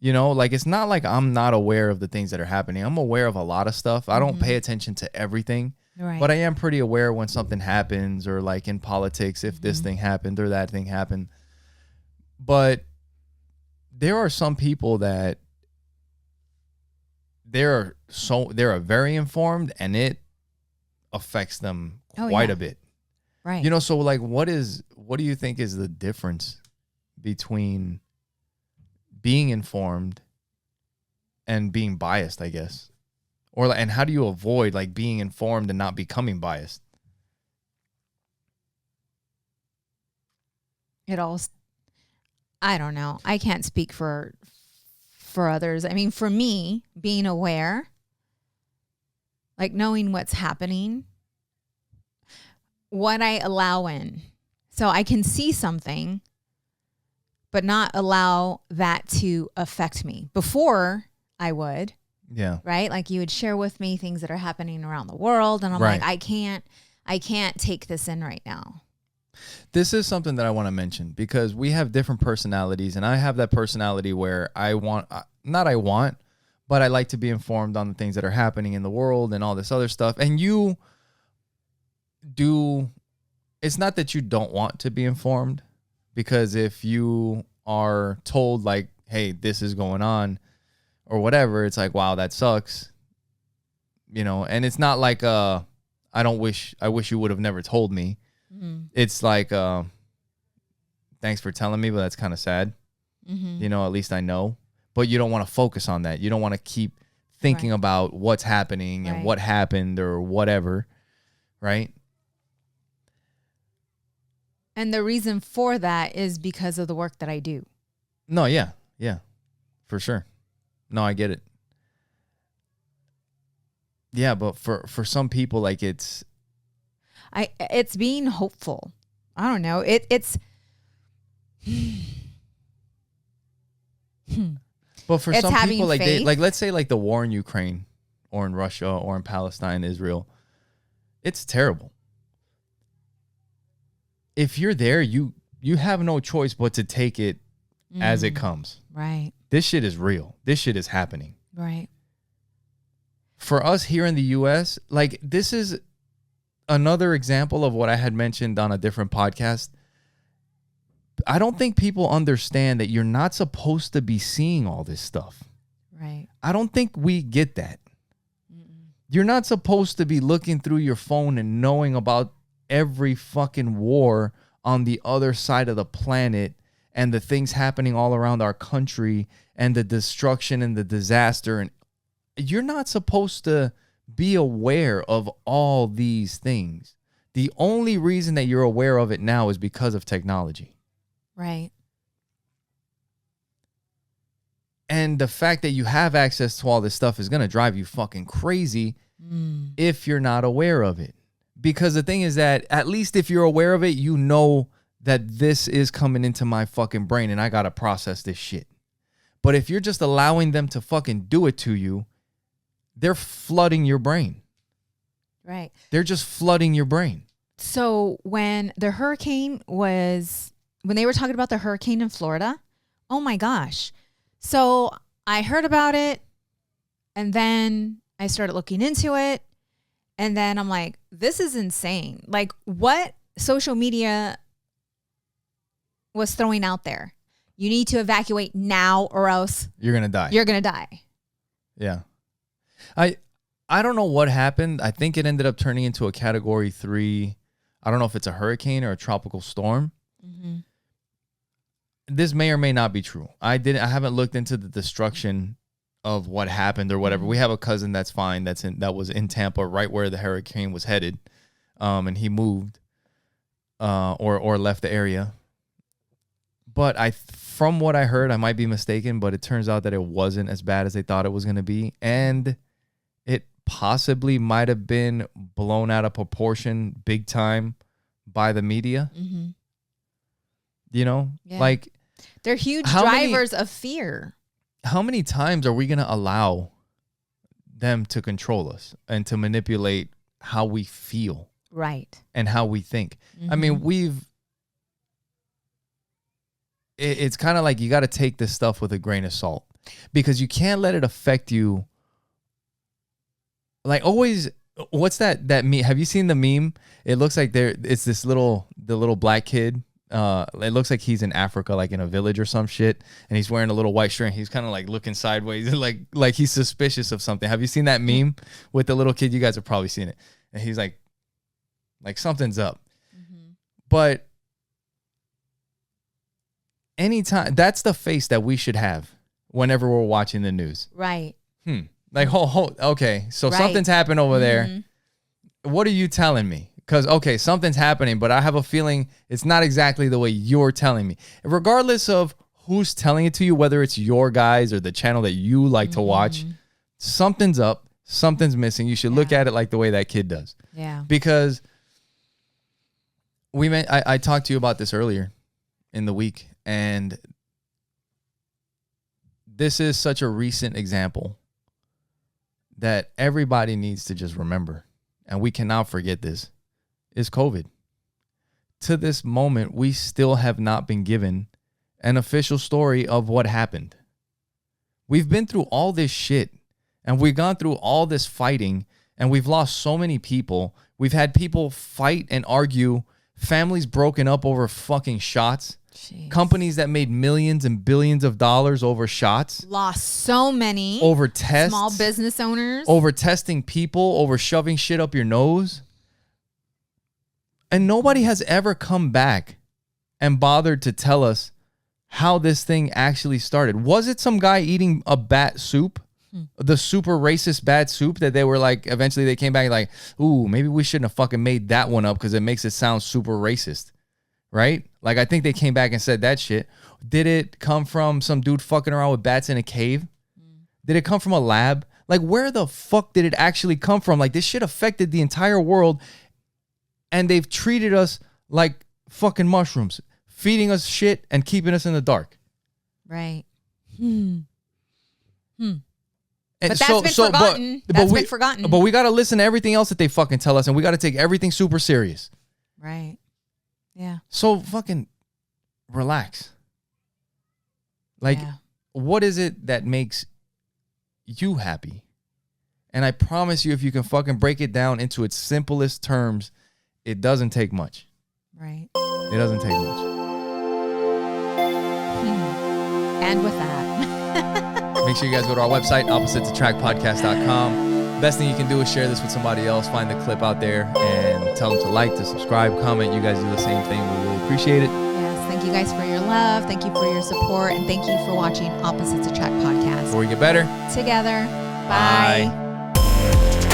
You know, like it's not like I'm not aware of the things that are happening. I'm aware of a lot of stuff. I don't pay attention to everything. Right. But I am pretty aware when something happens, or like in politics, if this thing happened or that thing happened. But there are some people that they're very informed, and it affects them quite a bit. Right. You know, so like what do you think is the difference between being informed and being biased, I guess. And how do you avoid like being informed and not becoming biased? I don't know. I can't speak for others. I mean, for me, being aware, like knowing what's happening, what I allow in. So I can see something, but not allow that to affect me. Before I would. Yeah. Right? Like you would share with me things that are happening around the world. And I'm like, I can't take this in right now. This is something that I want to mention because we have different personalities, and I have that personality where but I like to be informed on the things that are happening in the world and all this other stuff. And you do, it's not that you don't want to be informed, because if you are told like, hey, this is going on or whatever, it's like, wow, that sucks. And it's not like, I wish you would have never told me. Mm-hmm. It's like, thanks for telling me, but that's kind of sad. Mm-hmm. At least I know. But you don't want to focus on that. You don't want to keep thinking about what's happening and what happened or whatever, right? And the reason for that is because of the work that I do. No, yeah, for sure. No, I get it. Yeah, but for some people, like it's being hopeful. I don't know. It's But for some people, like let's say like the war in Ukraine or in Russia or in Palestine, Israel, it's terrible. If you're there, you have no choice but to take it as it comes. Right. This shit is real. This shit is happening. Right. For us here in the US, like this is another example of what I had mentioned on a different podcast. I don't think people understand that you're not supposed to be seeing all this stuff. Right. I don't think we get that. You're not supposed to be looking through your phone and knowing about every fucking war on the other side of the planet and the things happening all around our country and the destruction and the disaster. And you're not supposed to be aware of all these things. The only reason that you're aware of it now is because of technology. Right. And the fact that you have access to all this stuff is going to drive you fucking crazy if you're not aware of it. Because the thing is that at least if you're aware of it, you know that this is coming into my fucking brain and I got to process this shit. But if you're just allowing them to fucking do it to you, they're flooding your brain. Right. They're just flooding your brain. So when they were talking about the hurricane in Florida, oh my gosh. So I heard about it and then I started looking into it. And then I'm like, this is insane. Like what social media was throwing out there. You need to evacuate now or else you're going to die. You're going to die. Yeah. I don't know what happened. I think it ended up turning into a category 3. I don't know if it's a hurricane or a tropical storm. Mm-hmm. This may or may not be true. I haven't looked into the destruction of what happened or whatever. Mm-hmm. We have a cousin that's fine that was in Tampa right where the hurricane was headed. And he moved or left the area. But from what I heard, I might be mistaken, but it turns out that it wasn't as bad as they thought it was going to be. And it possibly might have been blown out of proportion big time by the media. Mm-hmm. Yeah. Like they're huge drivers of fear. How many times are we going to allow them to control us and to manipulate how we feel? Right. And how we think? Mm-hmm. I mean, it's kind of like you got to take this stuff with a grain of salt because you can't let it affect you. Like always, what's that meme? Have you seen the meme? It looks like it's the little black kid. It looks like he's in Africa, like in a village or some shit, and he's wearing a little white shirt. And he's kind of like looking sideways, like he's suspicious of something. Have you seen that meme with the little kid? You guys have probably seen it. And he's like something's up. Mm-hmm. But anytime, that's the face that we should have whenever we're watching the news. Right. Like, okay. So Right. something's happened over there. What are you telling me? Because, okay, something's happening, but I have a feeling it's not exactly the way you're telling me. Regardless of who's telling it to you, whether it's your guys or the channel that you like to watch, something's up, something's missing. You should look at it like the way that kid does. Yeah. Because I talked to you about this earlier in the week, and this is such a recent example that everybody needs to just remember, and we cannot forget this, is COVID. To this moment, we still have not been given an official story of what happened. We've been through all this shit, and we've gone through all this fighting, and we've lost so many people. We've had people fight and argue, families broken up over fucking shots. Jeez. Companies that made millions and billions of dollars over shots. Lost so many. Over tests. Small business owners. Over testing people. Over shoving shit up your nose. And nobody has ever come back and bothered to tell us how this thing actually started. Was it some guy eating a bat soup? The super racist bat soup that they were like, eventually they came back like, ooh, maybe we shouldn't have fucking made that one up because it makes it sound super racist. Right? Like, I think they came back and said that shit. Did it come from some dude fucking around with bats in a cave? Did it come from a lab? Like, where the fuck did it actually come from? Like, this shit affected the entire world, and they've treated us like fucking mushrooms, feeding us shit and keeping us in the dark. Right. And But that's been forgotten. That's been forgotten. But we got to listen to everything else that they fucking tell us, and we got to take everything super serious. Right. Yeah. So fucking relax. Like, what is it that makes you happy? And I promise you, if you can fucking break it down into its simplest terms, it doesn't take much. Right. It doesn't take much. And with that, make sure you guys go to our website, oppositesattrackpodcast.com. Best thing you can do is share this with somebody else. Find the clip out there and tell them to like, to subscribe, comment. You guys do the same thing. We really appreciate it. Yes. Thank you guys for your love. Thank you for your support. And thank you for watching Opposites Attract Podcast. Before we get better together. Bye. Bye.